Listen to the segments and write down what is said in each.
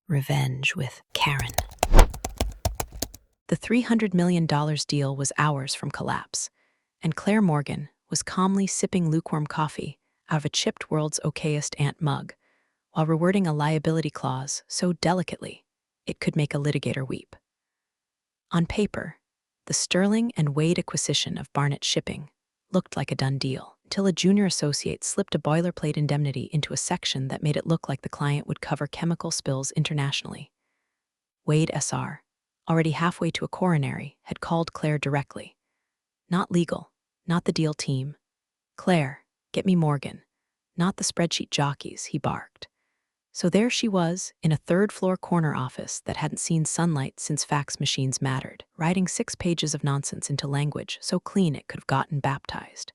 Revenge with Karen. The $300 million deal was hours from collapse, and Claire Morgan was calmly sipping lukewarm coffee out of a chipped world's okayest aunt mug, while rewording a liability clause so delicately it could make a litigator weep. On paper, the Sterling and Wade acquisition of Barnett Shipping looked like a done deal, until a junior associate slipped a boilerplate indemnity into a section that made it look like the client would cover chemical spills internationally. Wade SR, already halfway to a coronary, had called Claire directly. Not legal, not the deal team. Claire, get me Morgan, not the spreadsheet jockeys, he barked. So there she was, in a third-floor corner office that hadn't seen sunlight since fax machines mattered, writing 6 pages of nonsense into language so clean it could have gotten baptized.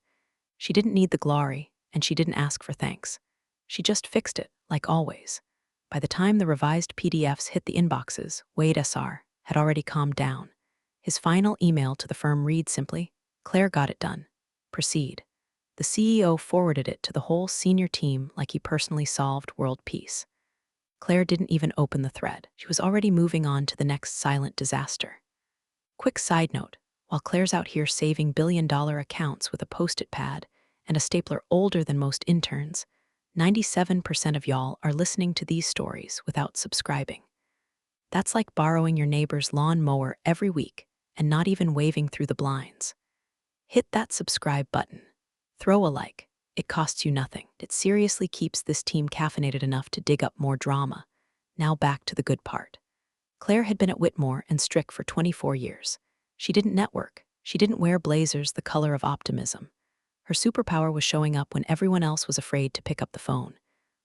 She didn't need the glory, and she didn't ask for thanks. She just fixed it, like always. By the time the revised PDFs hit the inboxes, Wade SR had already calmed down. His final email to the firm read simply, "Claire got it done. Proceed." The CEO forwarded it to the whole senior team like he personally solved world peace. Claire didn't even open the thread. She was already moving on to the next silent disaster. Quick side note, while Claire's out here saving billion-dollar accounts with a Post-it pad and a stapler older than most interns, 97% of y'all are listening to these stories without subscribing. That's like borrowing your neighbor's lawn mower every week and not even waving through the blinds. Hit that subscribe button. Throw a like. It costs you nothing. It seriously keeps this team caffeinated enough to dig up more drama. Now back to the good part. Claire had been at Whitmore and Strick for 24 years. She didn't network. She didn't wear blazers the color of optimism. Her superpower was showing up when everyone else was afraid to pick up the phone.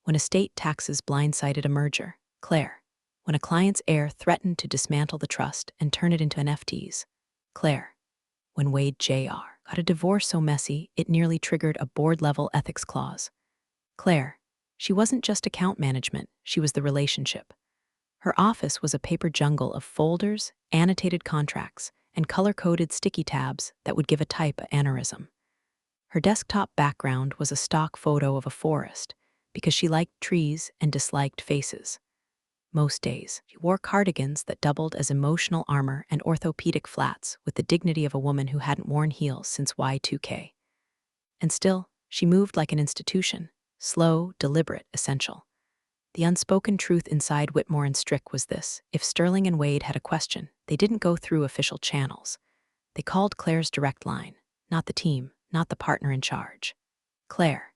When estate taxes blindsided a merger, Claire. When a client's heir threatened to dismantle the trust and turn it into NFTs, Claire. When Wade Jr. got a divorce so messy it nearly triggered a board-level ethics clause, Claire. She wasn't just account management, she was the relationship. Her office was a paper jungle of folders, annotated contracts, and color-coded sticky tabs that would give a type an aneurysm. Her desktop background was a stock photo of a forest because she liked trees and disliked faces. Most days, she wore cardigans that doubled as emotional armor and orthopedic flats with the dignity of a woman who hadn't worn heels since Y2K. And still, she moved like an institution, slow, deliberate, essential. The unspoken truth inside Whitmore and Strick was this: if Sterling and Wade had a question, they didn't go through official channels. They called Claire's direct line, not the team, not the partner in charge. Claire.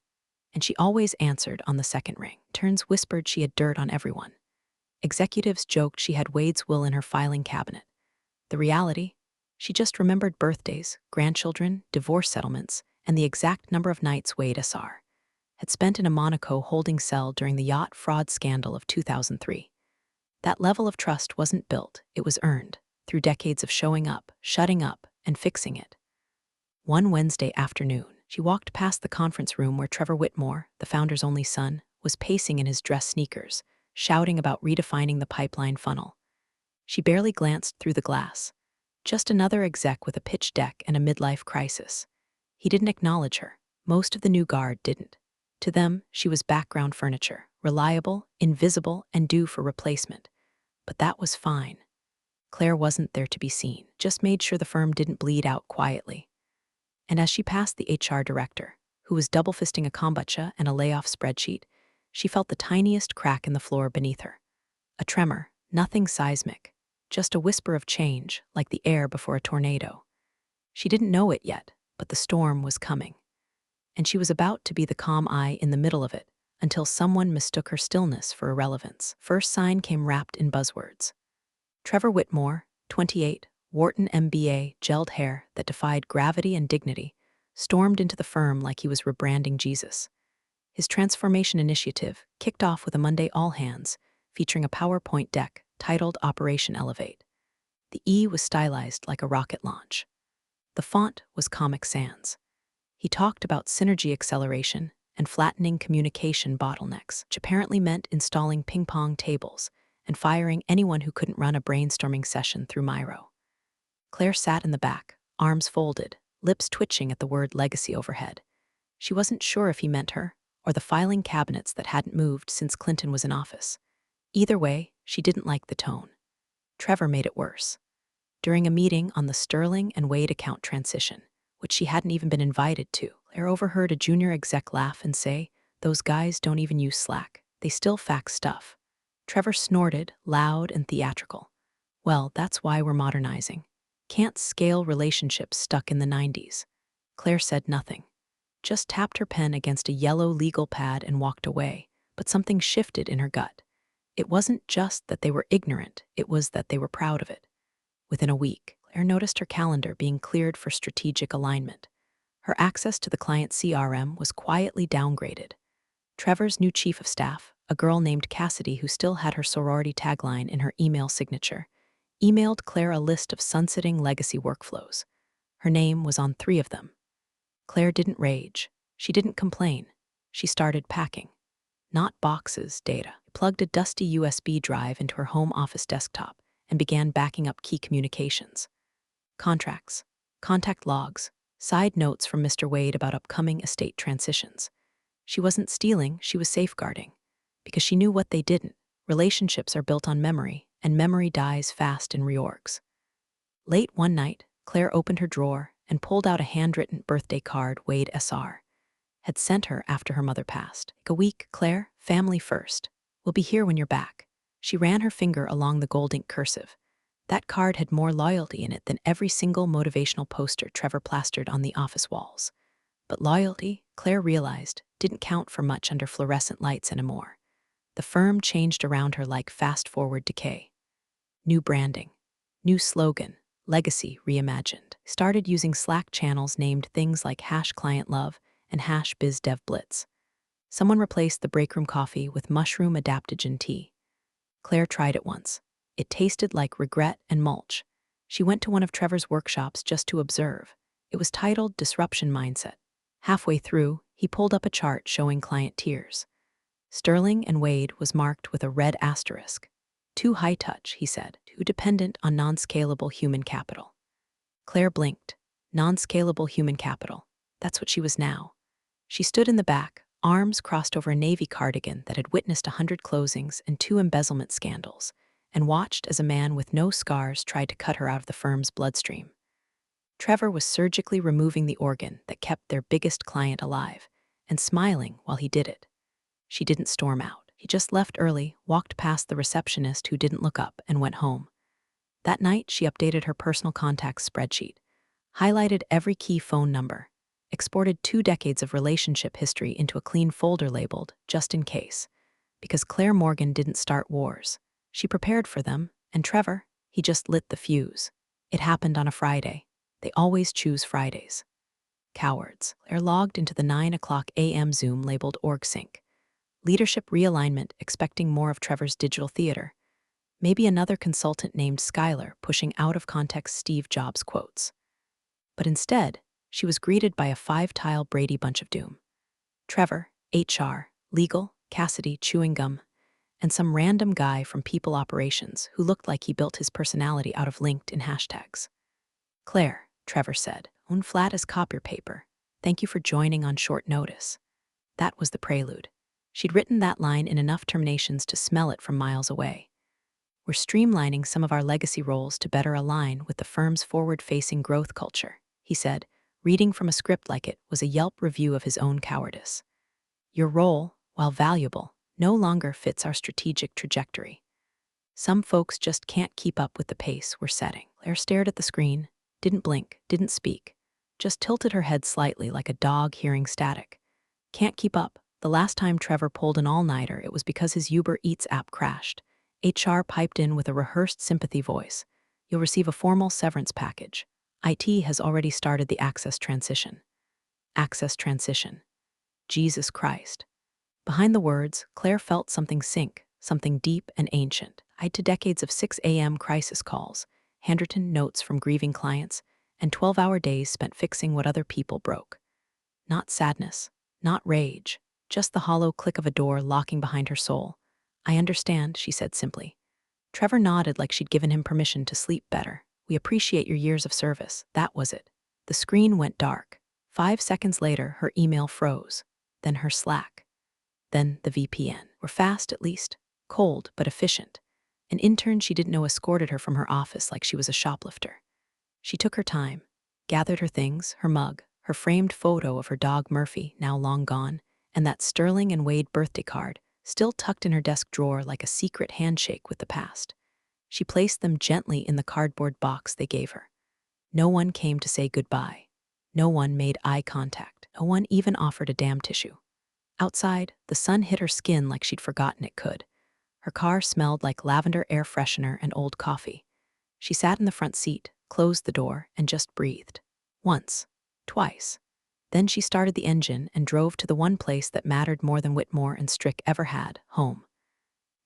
And she always answered on the second ring. Turns whispered she had dirt on everyone. Executives joked she had Wade's will in her filing cabinet. The reality? She just remembered birthdays, grandchildren, divorce settlements, and the exact number of nights Wade SR had spent in a Monaco holding cell during the yacht fraud scandal of 2003. That level of trust wasn't built, it was earned, through decades of showing up, shutting up, and fixing it. One Wednesday afternoon, she walked past the conference room where Trevor Whitmore, the founder's only son, was pacing in his dress sneakers, shouting about redefining the pipeline funnel. She barely glanced through the glass. Just another exec with a pitch deck and a midlife crisis. He didn't acknowledge her. Most of the new guard didn't. To them, she was background furniture, reliable, invisible, and due for replacement. But that was fine. Claire wasn't there to be seen, just made sure the firm didn't bleed out quietly. And as she passed the HR director, who was double-fisting a kombucha and a layoff spreadsheet, she felt the tiniest crack in the floor beneath her. A tremor, nothing seismic, just a whisper of change, like the air before a tornado. She didn't know it yet, but the storm was coming. And she was about to be the calm eye in the middle of it, until someone mistook her stillness for irrelevance. First sign came wrapped in buzzwords. Trevor Whitmore, 28, Wharton MBA, gelled hair that defied gravity and dignity, stormed into the firm like he was rebranding Jesus. His transformation initiative kicked off with a Monday all-hands, featuring a PowerPoint deck titled Operation Elevate. The E was stylized like a rocket launch. The font was Comic Sans. He talked about synergy acceleration and flattening communication bottlenecks, which apparently meant installing ping-pong tables and firing anyone who couldn't run a brainstorming session through Miro. Claire sat in the back, arms folded, lips twitching at the word legacy overhead. She wasn't sure if he meant her, or the filing cabinets that hadn't moved since Clinton was in office. Either way, she didn't like the tone. Trevor made it worse. During a meeting on the Sterling and Wade account transition, which she hadn't even been invited to, Claire overheard a junior exec laugh and say, "Those guys don't even use Slack. They still fax stuff." Trevor snorted, loud and theatrical. "Well, that's why we're modernizing. Can't scale relationships stuck in the 90s. Claire said nothing, just tapped her pen against a yellow legal pad and walked away, but something shifted in her gut. It wasn't just that they were ignorant, it was that they were proud of it. Within a week, Claire noticed her calendar being cleared for strategic alignment. Her access to the client CRM was quietly downgraded. Trevor's new chief of staff, a girl named Cassidy who still had her sorority tagline in her email signature, emailed Claire a list of sunsetting legacy workflows. Her name was on 3 of them. Claire didn't rage. She didn't complain. She started packing. Not boxes, data. Plugged a dusty USB drive into her home office desktop and began backing up key communications. Contracts, contact logs, side notes from Mr. Wade about upcoming estate transitions. She wasn't stealing, she was safeguarding. Because she knew what they didn't. Relationships are built on memory, and memory dies fast in reorgs. Late one night, Claire opened her drawer and pulled out a handwritten birthday card Wade SR had sent her after her mother passed. "A week, Claire, family first. We'll be here when you're back." She ran her finger along the gold ink cursive. That card had more loyalty in it than every single motivational poster Trevor plastered on the office walls. But loyalty, Claire realized, didn't count for much under fluorescent lights anymore. The firm changed around her like fast-forward decay. New branding, new slogan, legacy reimagined. Started using Slack channels named things like #clientlove and #BizDevBlitz. Someone replaced the breakroom coffee with mushroom adaptogen tea. Claire tried it once. It tasted like regret and mulch. She went to one of Trevor's workshops just to observe. It was titled Disruption Mindset. Halfway through, he pulled up a chart showing client tiers. Sterling and Wade was marked with a red asterisk. Too high touch, he said, too dependent on non-scalable human capital. Claire blinked. Non-scalable human capital. That's what she was now. She stood in the back, arms crossed over a navy cardigan that had witnessed 100 closings and 2 embezzlement scandals, and watched as a man with no scars tried to cut her out of the firm's bloodstream. Trevor was surgically removing the organ that kept their biggest client alive, and smiling while he did it. She didn't storm out. He just left early, walked past the receptionist who didn't look up, and went home. That night, she updated her personal contacts spreadsheet, highlighted every key phone number, exported 2 decades of relationship history into a clean folder labeled, just in case. Because Claire Morgan didn't start wars. She prepared for them, and Trevor, he just lit the fuse. It happened on a Friday. They always choose Fridays. Cowards. Claire logged into the 9 a.m. Zoom labeled OrgSync. Leadership realignment, expecting more of Trevor's digital theater. Maybe another consultant named Skylar pushing out-of-context Steve Jobs quotes. But instead, she was greeted by a 5-tile Brady bunch of doom. Trevor, HR, legal, Cassidy, chewing gum, and some random guy from people operations who looked like he built his personality out of LinkedIn hashtags. "Claire," Trevor said, "own flat as copier paper. Thank you for joining on short notice." That was the prelude. She'd written that line in enough terminations to smell it from miles away. "We're streamlining some of our legacy roles to better align with the firm's forward-facing growth culture," he said, reading from a script like it was a Yelp review of his own cowardice. "Your role, while valuable, no longer fits our strategic trajectory. Some folks just can't keep up with the pace we're setting." Claire stared at the screen, didn't blink, didn't speak, just tilted her head slightly like a dog hearing static. Can't keep up. The last time Trevor pulled an all-nighter, it was because his Uber Eats app crashed. HR piped in with a rehearsed sympathy voice. "You'll receive a formal severance package. IT has already started the access transition." Access transition. Jesus Christ. Behind the words, Claire felt something sink, something deep and ancient, tied to decades of 6 a.m. crisis calls, handwritten notes from grieving clients, and 12-hour days spent fixing what other people broke. Not sadness, not rage, just the hollow click of a door locking behind her soul. "I understand," she said simply. Trevor nodded like she'd given him permission to sleep better. "We appreciate your years of service." That was it. The screen went dark. 5 seconds later, her email froze. Then her Slack. Then the VPN. "We're fast, at least." cold but efficient. An intern she didn't know escorted her from her office like she was a shoplifter. She took her time, gathered her things, her mug, her framed photo of her dog Murphy, now long gone, and that Sterling and Wade birthday card, still tucked in her desk drawer like a secret handshake with the past. She placed them gently in the cardboard box they gave her. No one came to say goodbye. No one made eye contact. No one even offered a damn tissue. Outside, the sun hit her skin like she'd forgotten it could. Her car smelled like lavender air freshener and old coffee. She sat in the front seat, closed the door, and just breathed. Once. Twice. Then she started the engine and drove to the one place that mattered more than Whitmore and Strick ever had, home.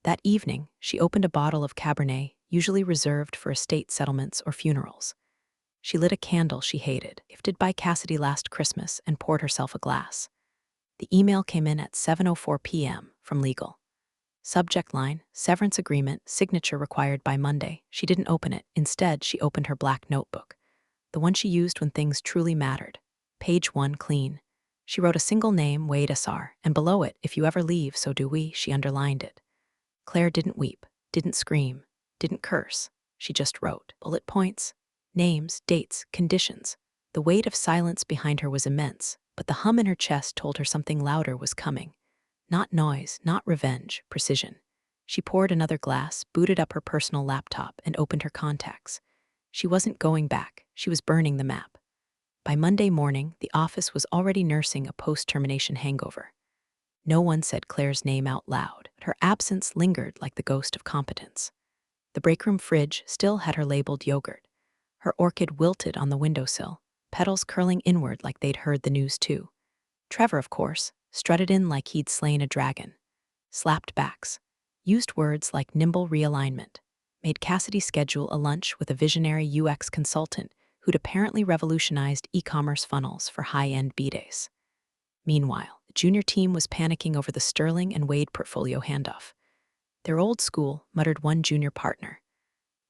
That evening, she opened a bottle of Cabernet, usually reserved for estate settlements or funerals. She lit a candle she hated, gifted by Cassidy last Christmas, and poured herself a glass. The email came in at 7:04 p.m. from legal. Subject line, severance agreement, signature required by Monday. She didn't open it. Instead, she opened her black notebook, the one she used when things truly mattered. Page 1 clean. She wrote a single name, Wade SR, and below it, if you ever leave, so do we, she underlined it. Claire didn't weep, didn't scream, didn't curse. She just wrote. Bullet points, names, dates, conditions. The weight of silence behind her was immense, but the hum in her chest told her something louder was coming. Not noise, not revenge, precision. She poured another glass, booted up her personal laptop, and opened her contacts. She wasn't going back. She was burning the map. By Monday morning, the office was already nursing a post-termination hangover. No one said Claire's name out loud, but her absence lingered like the ghost of competence. The breakroom fridge still had her labeled yogurt. Her orchid wilted on the windowsill, petals curling inward like they'd heard the news too. Trevor, of course, strutted in like he'd slain a dragon. Slapped backs. Used words like nimble realignment. Made Cassidy schedule a lunch with a visionary UX consultant who'd apparently revolutionized e-commerce funnels for high-end B-days. Meanwhile, the junior team was panicking over the Sterling and Wade portfolio handoff. They're old school, muttered one junior partner.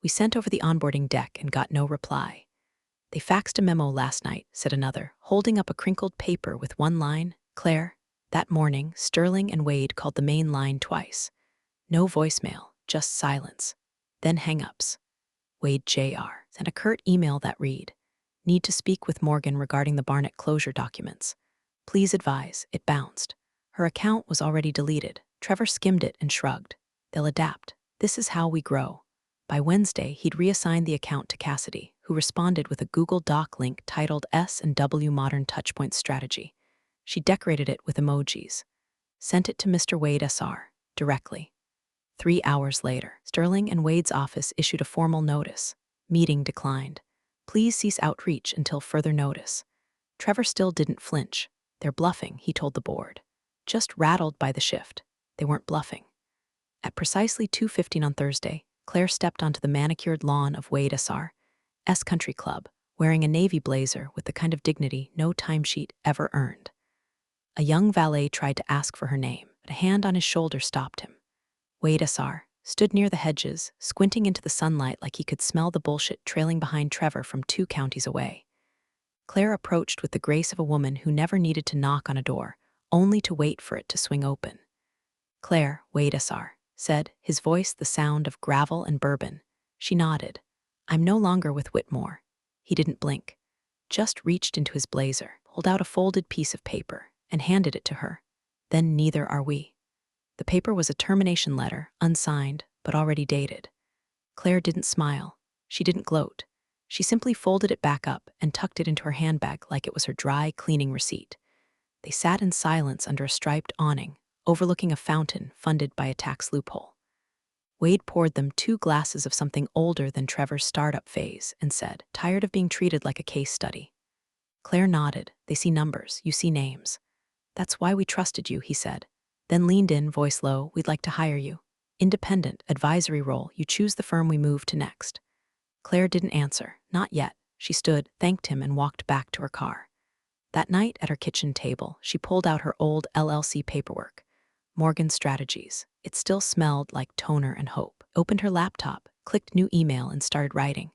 We sent over the onboarding deck and got no reply. They faxed a memo last night, said another, holding up a crinkled paper with one line, Claire. That morning, Sterling and Wade called the main line twice. No voicemail, just silence. Then hang-ups. Wade Jr. sent a curt email that read, Need to speak with Morgan regarding the Barnett closure documents. Please advise, it bounced. Her account was already deleted. Trevor skimmed it and shrugged. They'll adapt. This is how we grow. By Wednesday, he'd reassigned the account to Cassidy, who responded with a Google Doc link titled S&W Modern Touchpoint Strategy. She decorated it with emojis. Sent it to Mr. Wade SR, directly. 3 hours later, Sterling and Wade's office issued a formal notice. Meeting declined. Please cease outreach until further notice. Trevor still didn't flinch. They're bluffing, he told the board. Just rattled by the shift. They weren't bluffing. At precisely 2:15 on Thursday, Claire stepped onto the manicured lawn of Wade S.R.'s country club, wearing a navy blazer with the kind of dignity no timesheet ever earned. A young valet tried to ask for her name, but a hand on his shoulder stopped him. Wade S.R. stood near the hedges, squinting into the sunlight like he could smell the bullshit trailing behind Trevor from 2 counties away. Claire approached with the grace of a woman who never needed to knock on a door, only to wait for it to swing open. Claire, Wade S.R. said, his voice the sound of gravel and bourbon. She nodded. I'm no longer with Whitmore. He didn't blink. Just reached into his blazer, pulled out a folded piece of paper, and handed it to her. Then neither are we. The paper was a termination letter, unsigned, but already dated. Claire didn't smile. She didn't gloat. She simply folded it back up and tucked it into her handbag like it was her dry cleaning receipt. They sat in silence under a striped awning, overlooking a fountain funded by a tax loophole. Wade poured them 2 glasses of something older than Trevor's startup phase and said, tired of being treated like a case study. Claire nodded. They see numbers, you see names. That's why we trusted you, he said. Then leaned in, voice low, we'd like to hire you. Independent, advisory role, you choose the firm we move to next. Claire didn't answer, not yet. She stood, thanked him, and walked back to her car. That night, at her kitchen table, she pulled out her old LLC paperwork. Morgan Strategies. It still smelled like toner and hope. Opened her laptop, clicked new email, and started writing.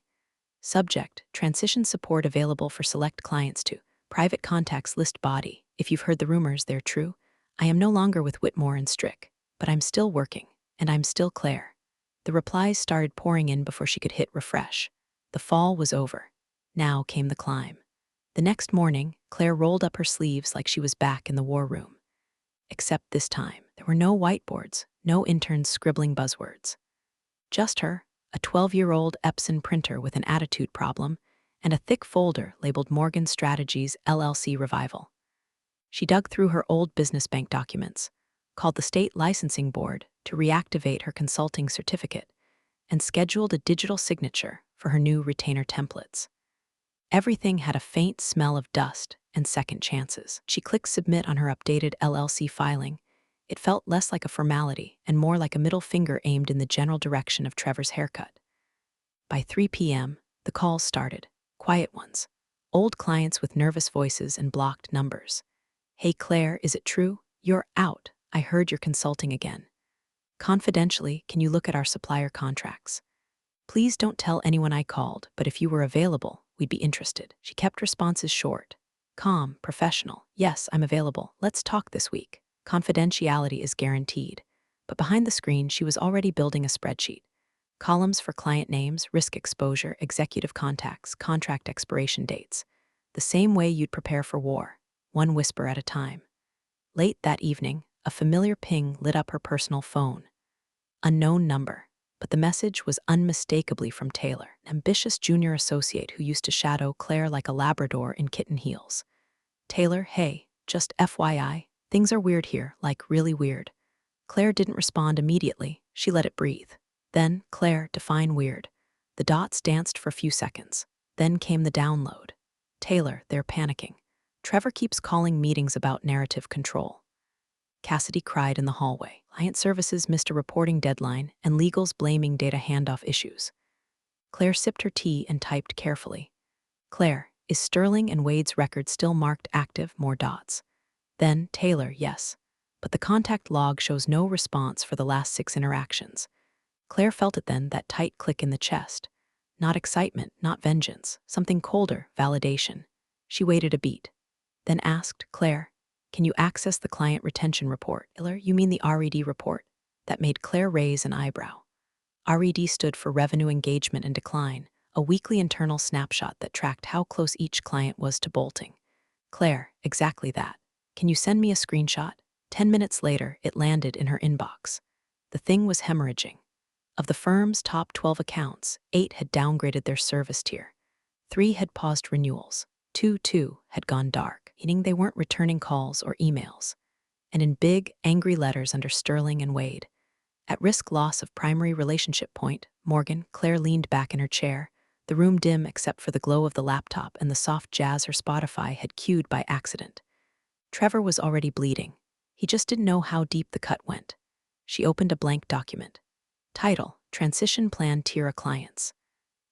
Subject, transition support available for select clients to. Private contacts list body. If you've heard the rumors, they're true. I am no longer with Whitmore and Strick, but I'm still working. And I'm still Claire. The replies started pouring in before she could hit refresh. The fall was over. Now came the climb. The next morning, Claire rolled up her sleeves like she was back in the war room. Except this time, there were no whiteboards, no interns scribbling buzzwords. Just her, a 12-year-old Epson printer with an attitude problem, and a thick folder labeled Morgan Strategies LLC Revival. She dug through her old business bank documents, called the state licensing board to reactivate her consulting certificate, and scheduled a digital signature for her new retainer templates. Everything had a faint smell of dust and second chances. She clicked submit on her updated LLC filing. It felt less like a formality and more like a middle finger aimed in the general direction of Trevor's haircut. By 3 p.m., the calls started, quiet ones, old clients with nervous voices and blocked numbers. Hey Claire, is it true? You're out. I heard you're consulting again. Confidentially, can you look at our supplier contracts? Please don't tell anyone I called, but if you were available, we'd be interested. She kept responses short. Calm, professional. Yes, I'm available. Let's talk this week. Confidentiality is guaranteed. But behind the screen, she was already building a spreadsheet. Columns for client names, risk exposure, executive contacts, contract expiration dates. The same way you'd prepare for war, one whisper at a time. Late that evening, a familiar ping lit up her personal phone. Unknown number, but the message was unmistakably from Taylor, an ambitious junior associate who used to shadow Claire like a Labrador in kitten heels. Taylor, hey, just FYI, things are weird here, like really weird. Claire didn't respond immediately. She let it breathe. Then, Claire, define weird. The dots danced for a few seconds. Then came the download. Taylor, they're panicking. Trevor keeps calling meetings about narrative control. Cassidy cried in the hallway. Client services missed a reporting deadline, and legals blaming data handoff issues. Claire sipped her tea and typed carefully. Claire, is Sterling and Wade's record still marked active? More dots. Then, Taylor, yes. But the contact log shows no response for the last 6 interactions. Claire felt it then, that tight click in the chest. Not excitement, not vengeance, something colder, validation. She waited a beat, then asked, Claire, can you access the client retention report? You mean the RED report? That made Claire raise an eyebrow. RED stood for Revenue Engagement and Decline, a weekly internal snapshot that tracked how close each client was to bolting. Claire, exactly that. Can you send me a screenshot? 10 minutes later, it landed in her inbox. The thing was hemorrhaging. Of the firm's top 12 accounts, 8 had downgraded their service tier. 3 had paused renewals. 2 had gone dark, meaning they weren't returning calls or emails. And in big, angry letters under Sterling and Wade. At risk loss of primary relationship point, Morgan, Claire leaned back in her chair, the room dim except for the glow of the laptop and the soft jazz her Spotify had cued by accident. Trevor was already bleeding. He just didn't know how deep the cut went. She opened a blank document. Title, Transition Plan Tira Clients.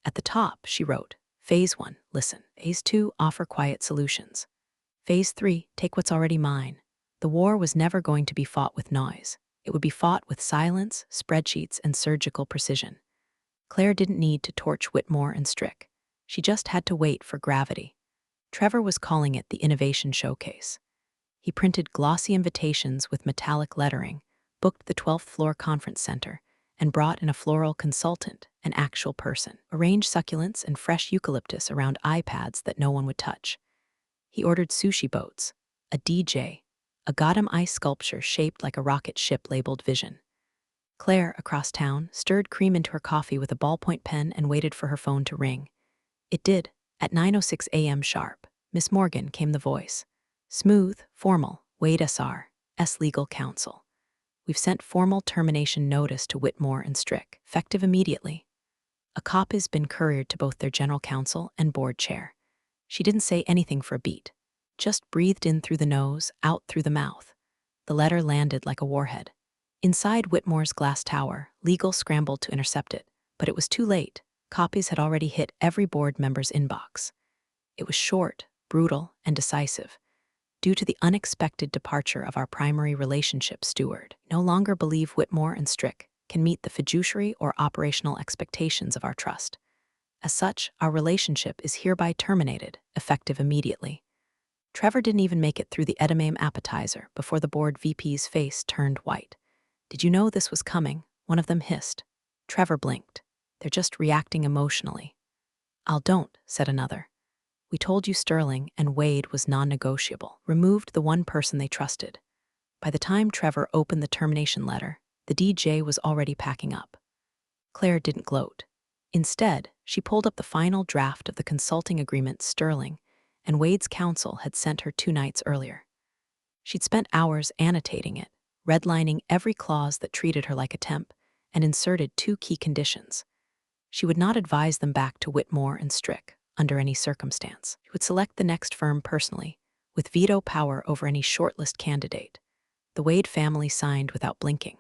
At the top, she wrote, Phase 1, listen. Phase 2, offer quiet solutions. Phase 3, take what's already mine. The war was never going to be fought with noise. It would be fought with silence, spreadsheets, and surgical precision. Claire didn't need to torch Whitmore and Strick. She just had to wait for gravity. Trevor was calling it the Innovation Showcase. He printed glossy invitations with metallic lettering, booked the 12th floor conference center, and brought in a floral consultant, an actual person, arranged succulents and fresh eucalyptus around iPads that no one would touch. He ordered sushi boats, a DJ, a Gotham ice sculpture shaped like a rocket ship labeled Vision. Claire, across town, stirred cream into her coffee with a ballpoint pen and waited for her phone to ring. It did. At 9:06 a.m. sharp, Miss Morgan came the voice. Smooth, formal, Wade S.R., S. Legal Counsel. We've sent formal termination notice to Whitmore and Strick, effective immediately. A copy has been couriered to both their general counsel and board chair. She didn't say anything for a beat, just breathed in through the nose, out through the mouth. The letter landed like a warhead. Inside Whitmore's glass tower, legal scrambled to intercept it, but it was too late. Copies had already hit every board member's inbox. It was short, brutal, and decisive. Due to the unexpected departure of our primary relationship steward, no longer believe Whitmore and Strick can meet the fiduciary or operational expectations of our trust. As such, our relationship is hereby terminated, effective immediately. Trevor didn't even make it through the edamame appetizer before the board VP's face turned white. Did you know this was coming? One of them hissed. Trevor blinked. They're just reacting emotionally. Don't, said another. We told you Sterling and Wade was non-negotiable. Removed the one person they trusted. By the time Trevor opened the termination letter, the DJ was already packing up. Claire didn't gloat. Instead, she pulled up the final draft of the consulting agreement Sterling and Wade's counsel had sent her 2 nights earlier. She'd spent hours annotating it, redlining every clause that treated her like a temp, and inserted 2 key conditions. She would not advise them back to Whitmore and Strick under any circumstance. She would select the next firm personally, with veto power over any shortlist candidate. The Wade family signed without blinking.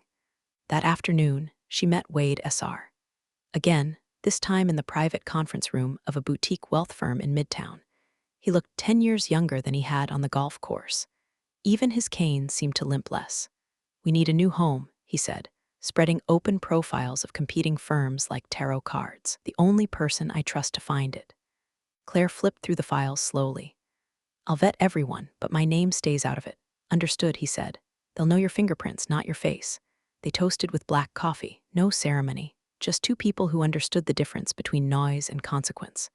That afternoon, she met Wade SR. Again, this time in the private conference room of a boutique wealth firm in Midtown. He looked 10 years younger than he had on the golf course. Even his cane seemed to limp less. We need a new home, he said, spreading open profiles of competing firms like tarot cards. The only person I trust to find it. Claire flipped through the files slowly. I'll vet everyone, but my name stays out of it. Understood, he said. They'll know your fingerprints, not your face. They toasted with black coffee, no ceremony, just 2 people who understood the difference between noise and consequence.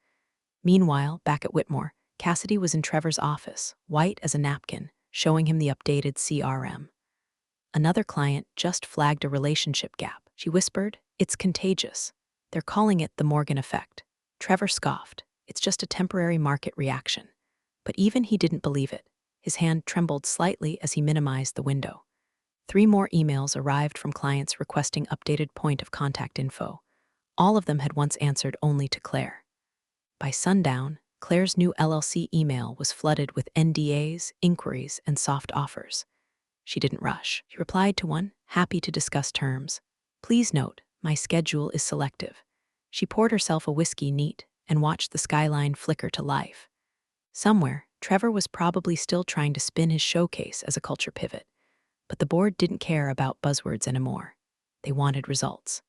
Meanwhile, back at Whitmore, Cassidy was in Trevor's office, white as a napkin, showing him the updated CRM. Another client just flagged a relationship gap. She whispered, "It's contagious. They're calling it the Morgan effect." Trevor scoffed. It's just a temporary market reaction. But even he didn't believe it. His hand trembled slightly as he minimized the window. 3 more emails arrived from clients requesting updated point of contact info. All of them had once answered only to Claire. By sundown, Claire's new LLC email was flooded with NDAs, inquiries, and soft offers. She didn't rush. She replied to one, happy to discuss terms. Please note, my schedule is selective. She poured herself a whiskey neat and watched the skyline flicker to life. Somewhere, Trevor was probably still trying to spin his showcase as a culture pivot. But the board didn't care about buzzwords anymore. They wanted results.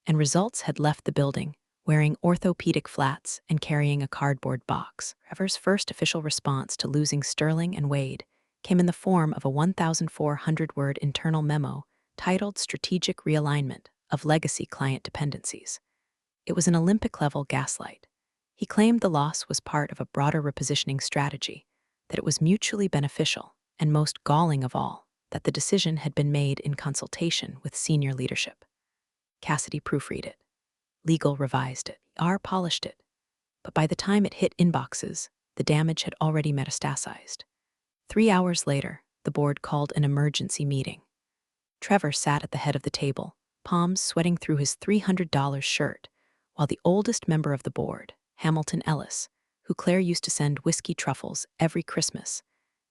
And results had left the building, wearing orthopedic flats and carrying a cardboard box. Trevor's first official response to losing Sterling and Wade came in the form of a 1,400-word internal memo titled Strategic Realignment of Legacy Client Dependencies. It was an Olympic-level gaslight. He claimed the loss was part of a broader repositioning strategy, that it was mutually beneficial, and most galling of all, that the decision had been made in consultation with senior leadership. Cassidy proofread it. Legal revised it. R polished it. But by the time it hit inboxes, the damage had already metastasized. 3 hours later, the board called an emergency meeting. Trevor sat at the head of the table, palms sweating through his $300 shirt, while the oldest member of the board, Hamilton Ellis, who Claire used to send whiskey truffles every Christmas,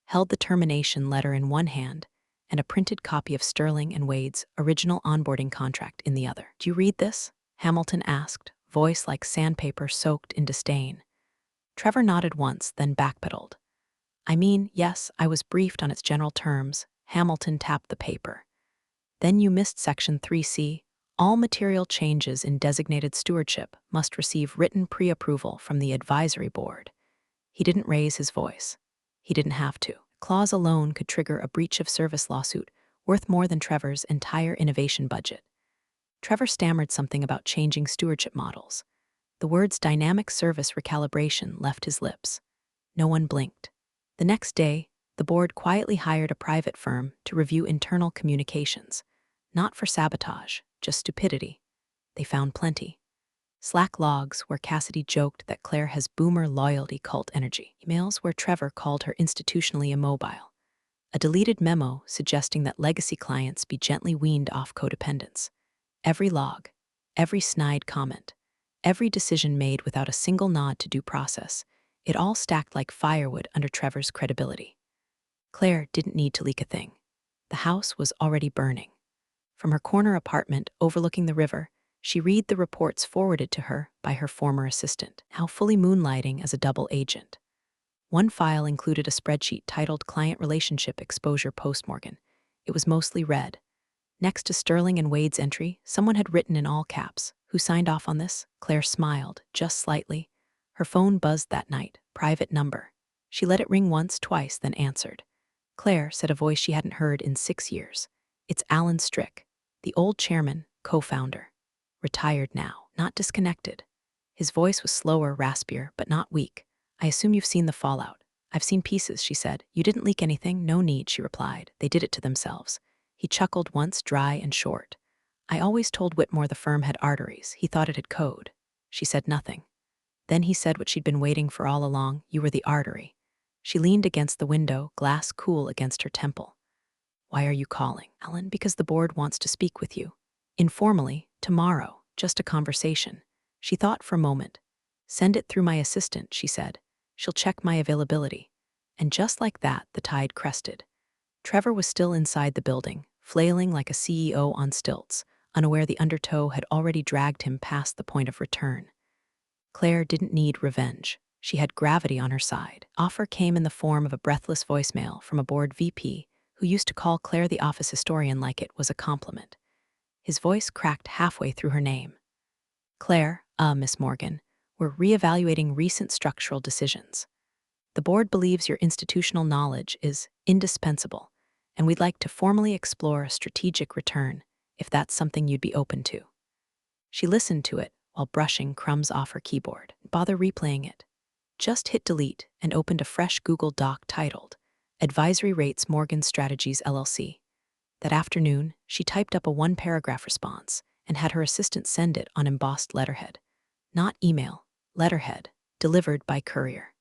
held the termination letter in one hand and a printed copy of Sterling and Wade's original onboarding contract in the other. "Do you read this?" Hamilton asked, voice like sandpaper soaked in disdain. Trevor nodded once, then backpedaled. "I mean, yes, I was briefed on its general terms." Hamilton tapped the paper. "Then you missed Section 3C. All material changes in designated stewardship must receive written pre-approval from the advisory board." He didn't raise his voice. He didn't have to. Clause alone could trigger a breach of service lawsuit worth more than Trevor's entire innovation budget. Trevor stammered something about changing stewardship models. The words dynamic service recalibration left his lips. No one blinked. The next day, the board quietly hired a private firm to review internal communications. Not for sabotage, just stupidity. They found plenty. Slack logs where Cassidy joked that Claire has boomer loyalty cult energy. Emails where Trevor called her institutionally immobile. A deleted memo suggesting that legacy clients be gently weaned off codependence. Every log, every snide comment, every decision made without a single nod to due process, it all stacked like firewood under Trevor's credibility. Claire didn't need to leak a thing. The house was already burning. From her corner apartment overlooking the river, she read the reports forwarded to her by her former assistant, now fully moonlighting as a double agent. One file included a spreadsheet titled Client Relationship Exposure Post-Morgan. It was mostly red. Next to Sterling and Wade's entry, someone had written in all caps, "Who signed off on this?" Claire smiled, just slightly. Her phone buzzed that night, private number. She let it ring once, twice, then answered. "Claire," said a voice she hadn't heard in 6 years. "It's Alan Strick, the old chairman, co-founder. Retired now, not disconnected. His voice was slower, raspier, but not weak. I assume you've seen the fallout. I've seen pieces, she said. You didn't leak anything? No need, she replied. They did it to themselves. He chuckled once, dry and short. I always told Whitmore the firm had arteries. He thought it had code. She said nothing. Then he said what she'd been waiting for all along. You were the artery. She leaned against the window, glass cool against her temple. Why are you calling, Alan? Because the board wants to speak with you. Informally, tomorrow, just a conversation. She thought for a moment. Send it through my assistant, she said. She'll check my availability. And just like that, the tide crested. Trevor was still inside the building, flailing like a CEO on stilts, unaware the undertow had already dragged him past the point of return. Claire didn't need revenge. She had gravity on her side. Offer came in the form of a breathless voicemail from a board VP who used to call Claire the office historian like it was a compliment. His voice cracked halfway through her name. Claire, Miss Morgan, we're reevaluating recent structural decisions. The board believes your institutional knowledge is indispensable, and we'd like to formally explore a strategic return, if that's something you'd be open to. She listened to it while brushing crumbs off her keyboard. Bother replaying it. Just hit delete and opened a fresh Google Doc titled Advisory Rates Morgan Strategies LLC. That afternoon, she typed up a one-paragraph response and had her assistant send it on embossed letterhead. Not email, letterhead, delivered by courier.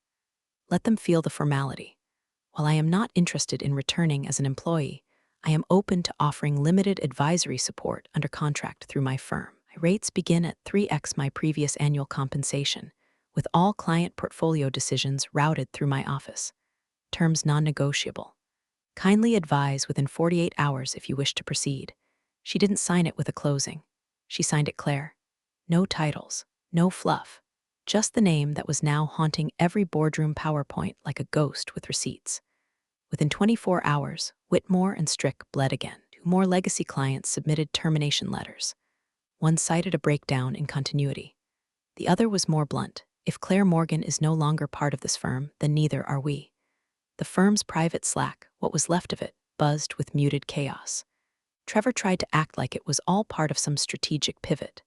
Let them feel the formality. While I am not interested in returning as an employee, I am open to offering limited advisory support under contract through my firm. My rates begin at 3x my previous annual compensation, with all client portfolio decisions routed through my office. Terms non-negotiable. Kindly advise within 48 hours if you wish to proceed. She didn't sign it with a closing. She signed it Claire. No titles, no fluff. Just the name that was now haunting every boardroom PowerPoint like a ghost with receipts. Within 24 hours, Whitmore and Strick bled again. Two more legacy clients submitted termination letters. One cited a breakdown in continuity. The other was more blunt. If Claire Morgan is no longer part of this firm, then neither are we. The firm's private Slack, what was left of it, buzzed with muted chaos. Trevor tried to act like it was all part of some strategic pivot.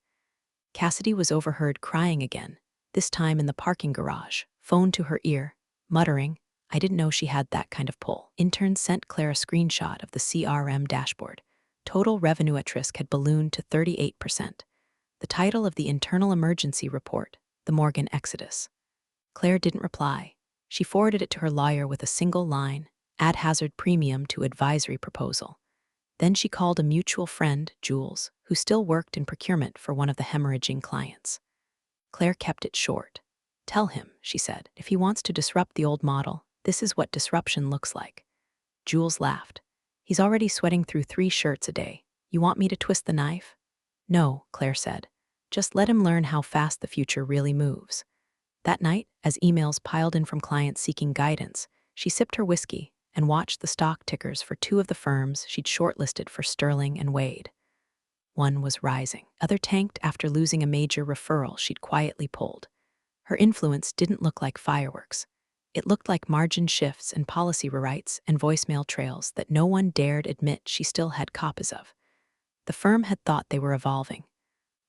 Cassidy was overheard crying again, this time in the parking garage, phone to her ear, muttering, I didn't know she had that kind of pull. Interns sent Claire a screenshot of the CRM dashboard. Total revenue at risk had ballooned to 38%. The title of the internal emergency report, The Morgan Exodus. Claire didn't reply. She forwarded it to her lawyer with a single line, add hazard premium to advisory proposal. Then she called a mutual friend, Jules, who still worked in procurement for one of the hemorrhaging clients. Claire kept it short. Tell him, she said, if he wants to disrupt the old model, this is what disruption looks like. Jules laughed. He's already sweating through 3 shirts a day. You want me to twist the knife? No, Claire said. Just let him learn how fast the future really moves. That night, as emails piled in from clients seeking guidance, she sipped her whiskey and watched the stock tickers for 2 of the firms she'd shortlisted for Sterling and Wade. One was rising. Other tanked after losing a major referral she'd quietly pulled. Her influence didn't look like fireworks. It looked like margin shifts and policy rewrites and voicemail trails that no one dared admit she still had copies of. The firm had thought they were evolving.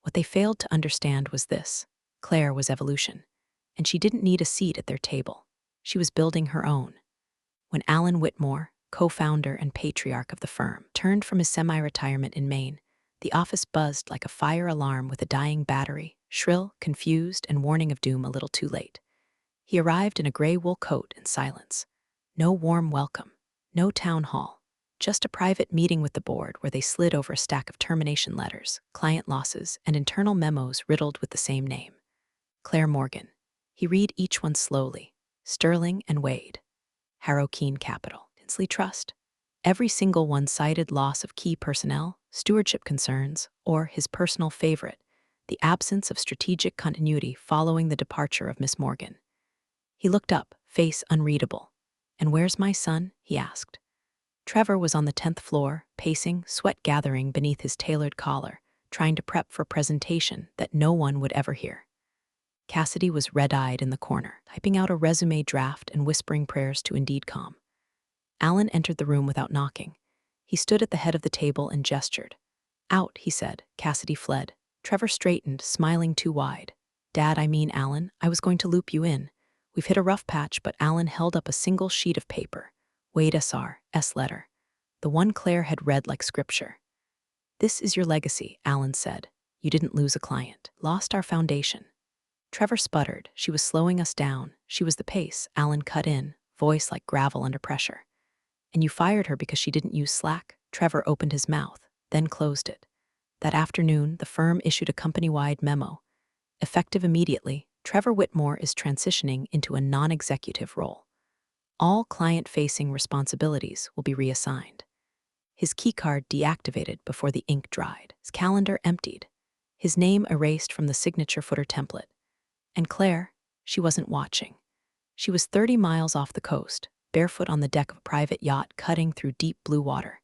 What they failed to understand was this. Claire was evolution. And she didn't need a seat at their table. She was building her own. When Alan Whitmore, co-founder and patriarch of the firm, turned from his semi-retirement in Maine, the office buzzed like a fire alarm with a dying battery, shrill, confused, and warning of doom a little too late. He arrived in a gray wool coat and silence. No warm welcome, no town hall, just a private meeting with the board where they slid over a stack of termination letters, client losses, and internal memos riddled with the same name. Claire Morgan. He read each one slowly. Sterling and Wade. Harrow Keene Capital. Tinsley Trust. Every single one cited loss of key personnel, stewardship concerns, or his personal favorite, the absence of strategic continuity following the departure of Miss Morgan. He looked up, face unreadable. And where's my son? He asked. Trevor was on the 10th floor, pacing, sweat gathering beneath his tailored collar, trying to prep for a presentation that no one would ever hear. Cassidy was red-eyed in the corner, typing out a resume draft and whispering prayers to Indeedcom. Alan entered the room without knocking. He stood at the head of the table and gestured. Out, he said. Cassidy fled. Trevor straightened, smiling too wide. Dad, I mean Alan, I was going to loop you in. We've hit a rough patch, but Alan held up a single sheet of paper. Wade S.R., S letter. The one Claire had read like scripture. This is your legacy, Alan said. You didn't lose a client. Lost our foundation. Trevor sputtered. She was slowing us down. She was the pace. Alan cut in, voice like gravel under pressure. And you fired her because she didn't use Slack? Trevor opened his mouth, then closed it. That afternoon, the firm issued a company-wide memo. Effective immediately, Trevor Whitmore is transitioning into a non-executive role. All client-facing responsibilities will be reassigned. His keycard deactivated before the ink dried. His calendar emptied. His name erased from the signature footer template. And Claire, she wasn't watching. She was 30 miles off the coast, barefoot on the deck of a private yacht cutting through deep blue water.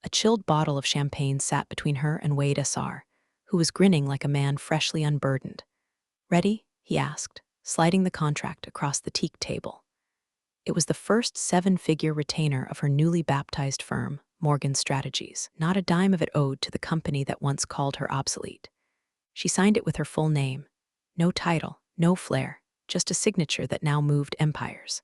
A chilled bottle of champagne sat between her and Wade S.R., who was grinning like a man freshly unburdened. Ready? He asked, sliding the contract across the teak table. It was the first 7-figure retainer of her newly baptized firm, Morgan Strategies. Not a dime of it owed to the company that once called her obsolete. She signed it with her full name. No title, no flair, just a signature that now moved empires.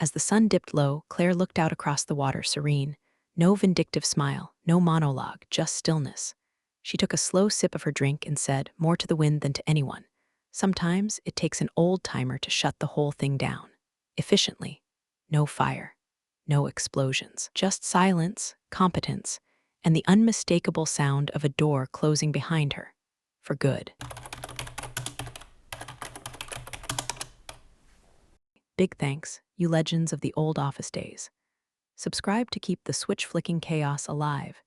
As the sun dipped low, Claire looked out across the water, serene. No vindictive smile, no monologue, just stillness. She took a slow sip of her drink and said, more to the wind than to anyone. Sometimes it takes an old-timer to shut the whole thing down. Efficiently. No fire. No explosions. Just silence, competence, and the unmistakable sound of a door closing behind her. For good. Big thanks, you legends of the old office days. Subscribe to keep the switch-flicking chaos alive.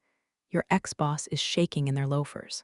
Your ex-boss is shaking in their loafers.